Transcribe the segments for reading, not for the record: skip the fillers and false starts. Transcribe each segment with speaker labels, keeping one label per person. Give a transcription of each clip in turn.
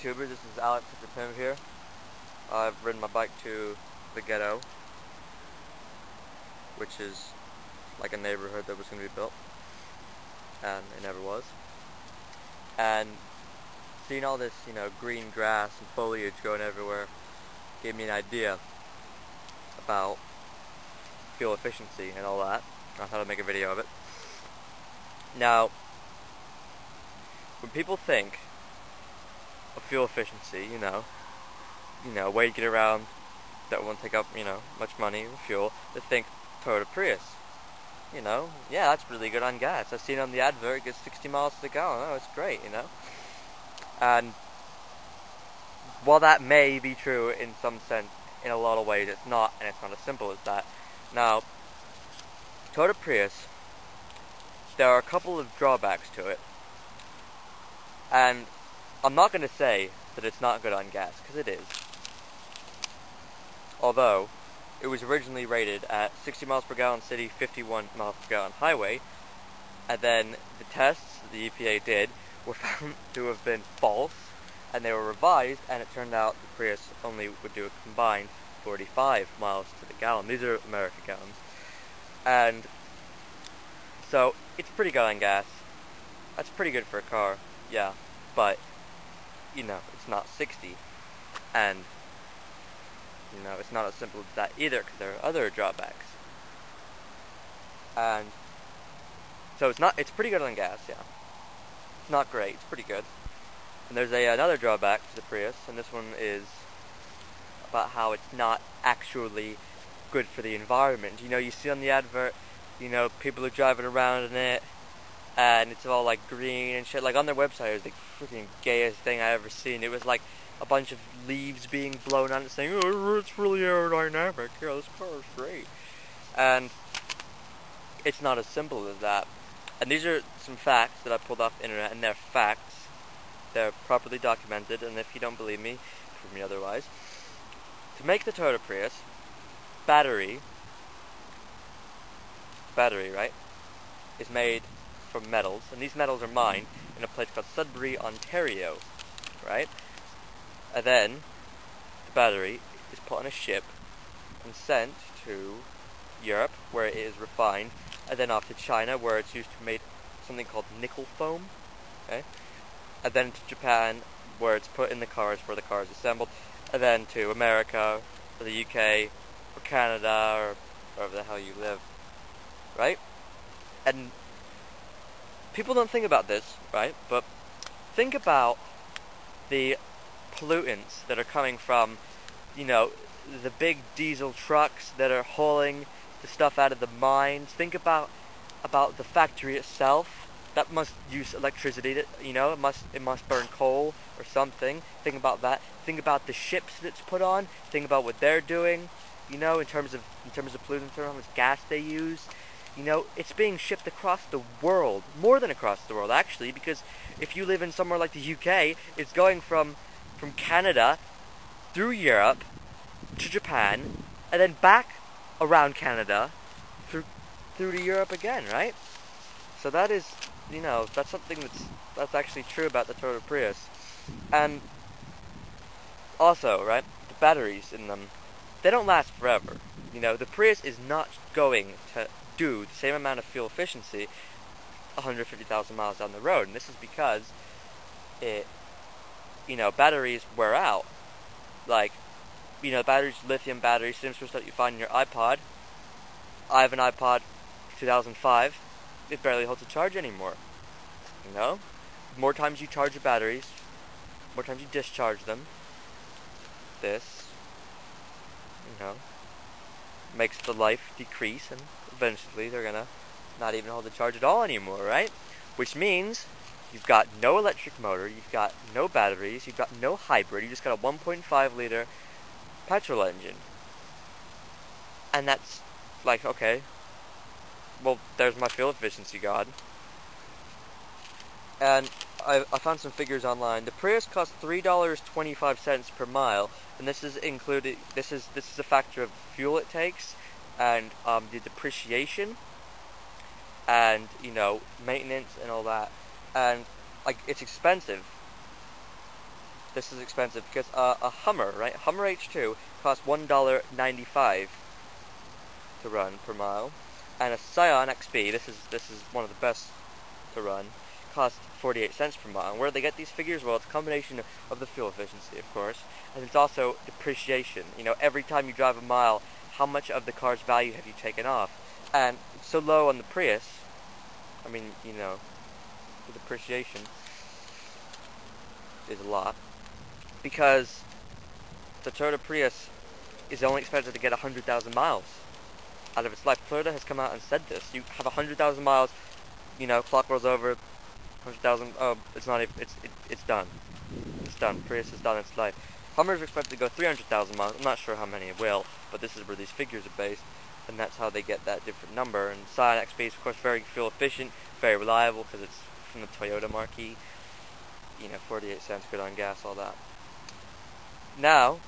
Speaker 1: YouTubers, this is Alex with Pim here. I've ridden my bike to the ghetto, which is like a neighborhood that was going to be built, and it never was. And seeing all this, green grass and foliage going everywhere gave me an idea about fuel efficiency and all that. I thought I'd make a video of it. Now, when people think of fuel efficiency, a way to get around that won't take up, much money with fuel, they think Toyota Prius. Yeah, that's really good on gas. I've seen it on the advert, it gets 60 miles to the gallon. Oh, it's great, And while that may be true in some sense, in a lot of ways it's not, and it's not as simple as that. Now, Toyota Prius, there are a couple of drawbacks to it. And I'm not going to say that it's not good on gas, because it is. Although, it was originally rated at 60 miles per gallon city, 51 miles per gallon highway, and then the tests the EPA did were found to have been false, and they were revised, and it turned out the Prius only would do a combined 45 miles to the gallon. These are American gallons. And so, it's pretty good on gas. That's pretty good for a car, yeah, but it's not 60, and it's not as simple as that either, because there are other drawbacks. And so it's pretty good on gas, yeah. It's not great, it's pretty good. And there's another drawback to the Prius, and this one is about how it's not actually good for the environment. You see on the advert, people are driving around in it, and it's all like green and shit. Like on their website, it was like freaking gayest thing I ever seen. It was like a bunch of leaves being blown on it, saying, "Oh, it's really aerodynamic. Yeah, this car is great." And it's not as simple as that. And these are some facts that I pulled off the internet, and they're facts. They're properly documented, and if you don't believe me, prove me otherwise. To make the Toyota Prius, battery, right, is made from metals, and these metals are mined in a place called Sudbury, Ontario, right? And then the battery is put on a ship and sent to Europe, where it is refined, and then off to China, where it's used to make something called nickel foam, okay? And then to Japan, where it's put in the cars, where the car is assembled, and then to America, or the UK, or Canada, or wherever the hell you live, right? And people don't think about this, right? But think about the pollutants that are coming from, the big diesel trucks that are hauling the stuff out of the mines. Think about the factory itself. That must use electricity. It must burn coal or something. Think about that. Think about the ships that it's put on. Think about what they're doing. In terms of pollutants, how much gas they use. It's being shipped across the world, more than across the world actually, because if you live in somewhere like the UK, it's going from Canada through Europe to Japan, and then back around Canada through to Europe again, right? So that is, that's something that's actually true about the Toyota Prius. And also, right, the batteries in them, they don't last forever. The Prius is not going to do the same amount of fuel efficiency 150,000 miles down the road, and this is because batteries wear out. Like, batteries, lithium batteries, same sort of stuff you find in your iPod. I have an iPod 2005. It barely holds a charge anymore. More times you charge your batteries, more times you discharge them. This, makes the life decrease, and eventually they're gonna not even hold the charge at all anymore, right? Which means you've got no electric motor, you've got no batteries, you've got no hybrid, you just got a 1.5 liter petrol engine. And that's like, okay, well, there's my fuel efficiency, God. And I found some figures online. The Prius costs $3.25 per mile, and this is included. This is a factor of fuel it takes, and the depreciation, and maintenance and all that. And like, it's expensive. this is expensive because a Hummer, right? Hummer H2 costs $1.95 to run per mile, and a Scion XB, this is one of the best to run, costs 48 cents per mile. And where do they get these figures? Well, it's a combination of the fuel efficiency, of course, and it's also depreciation. You know, every time you drive a mile, how much of the car's value have you taken off? And it's so low on the Prius, I mean, you know, the depreciation is a lot, because the Toyota Prius is only expected to get 100,000 miles out of its life. Toyota has come out and said this. You have 100,000 miles, you know, clock rolls over, 100,000, oh, it's not even, it's done. It's done. Prius has done its life. Hummer's expected to go 300,000 miles. I'm not sure how many it will, but this is where these figures are based, and that's how they get that different number. And Scion XB is, of course, very fuel efficient, very reliable, because it's from the Toyota marquee. You know, 48 cents, good on gas, all that. Now,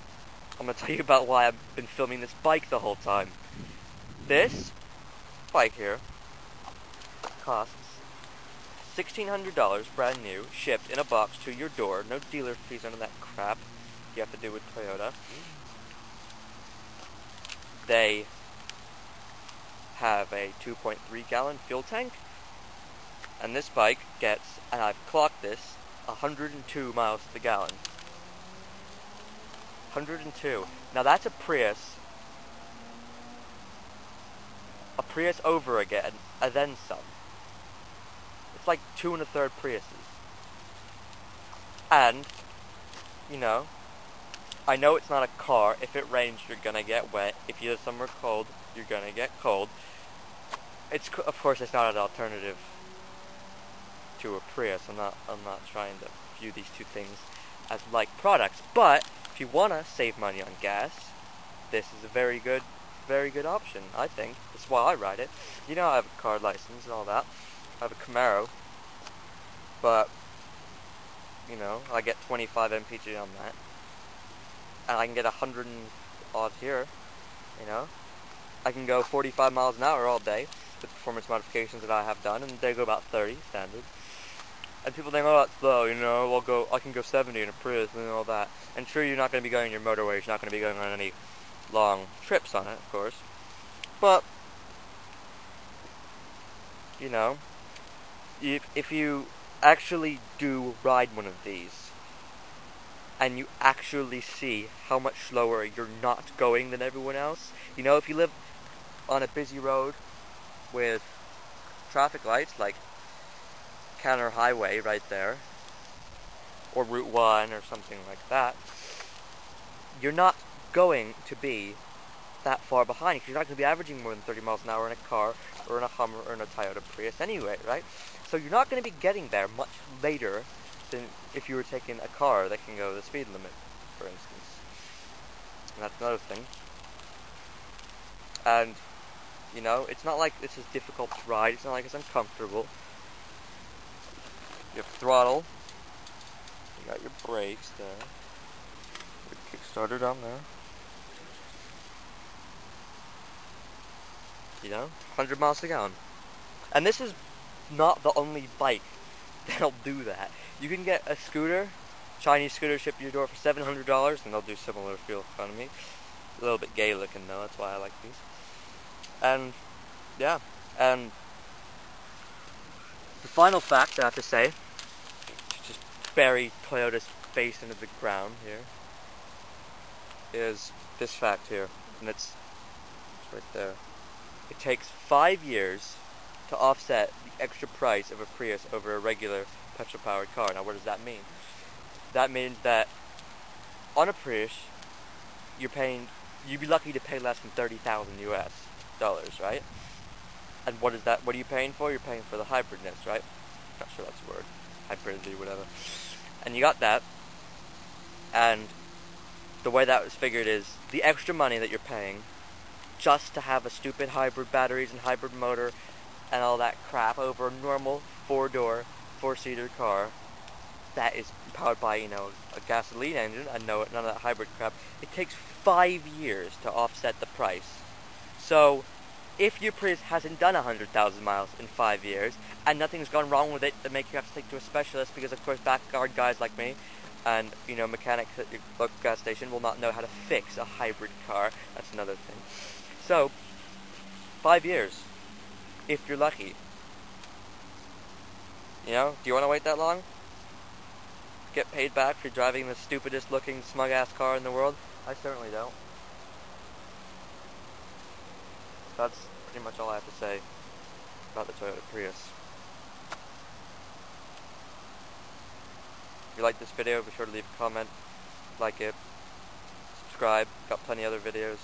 Speaker 1: I'm going to tell you about why I've been filming this bike the whole time. This bike here costs $1,600 brand new, shipped in a box to your door. No dealer fees, none of that crap you have to do with Toyota. They have a 2.3 gallon fuel tank, and this bike gets, and I've clocked this, 102 miles to the gallon. 102. Now that's a Prius over again, and then some. It's like 2 1/3 Priuses. And, you know it's not a car. If it rains, you're gonna get wet. If you live somewhere cold, you're gonna get cold. Of course, it's not an alternative to a Prius. I'm not trying to view these two things as like products. But if you wanna save money on gas, this is a very good option, I think. That's why I ride it. You know, I have a car license and all that. I have a Camaro, but you know, I get 25 mpg on that, and I can get 100 and odd here. You know, I can go 45 miles an hour all day with performance modifications that I have done, and they go about 30 standard. And people think, oh, that's slow. You know, I can go 70 in a Prius and all that. And sure, you're not going to be going your motorways. You're not going to be going on any long trips on it, of course. But you know, if you actually do ride one of these, and you actually see how much slower you're not going than everyone else, you know, if you live on a busy road with traffic lights, like Canner Highway right there, or Route 1 or something like that, you're not going to be that far behind, because you're not going to be averaging more than 30 miles an hour in a car, or in a Hummer, or in a Toyota Prius anyway, right? So you're not going to be getting there much later than if you were taking a car that can go the speed limit, for instance. And that's another thing. And, you know, it's not like this is difficult to ride, it's not like it's uncomfortable. You have throttle, you got your brakes there, your Kickstarter down there. You know, 100 miles a gallon. And this is not the only bike that'll do that. You can get a scooter, Chinese scooter, shipped to your door for $700, and they'll do similar fuel economy. A little bit gay looking though, that's why I like these. And, yeah, and the final fact I have to say, to just bury Toyota's face into the ground here, is this fact here, and it's right there. It takes 5 years to offset the extra price of a Prius over a regular petrol-powered car. Now, what does that mean? That means that on a Prius, you'd be lucky to pay less than $30,000 US dollars, right? And what is that? What are you paying for? You're paying for the hybridness, right? Not sure that's a word. Hybridity, whatever. And you got that. And the way that was figured is the extra money that you're paying just to have a stupid hybrid batteries and hybrid motor and all that crap over a normal 4-door, 4-seater car that is powered by, you know, a gasoline engine, and none of that hybrid crap. It takes 5 years to offset the price. So, if your Prius hasn't done 100,000 miles in 5 years, and nothing's gone wrong with it that make you have to take to a specialist, because of course backyard guys like me and mechanics at your local gas station will not know how to fix a hybrid car. That's another thing. So 5 years, if you're lucky. Do you want to wait that long? Get paid back for driving the stupidest looking smug ass car in the world? I certainly don't. That's pretty much all I have to say about the Toyota Prius. If you like this video, be sure to leave a comment, like it, subscribe, got plenty of other videos.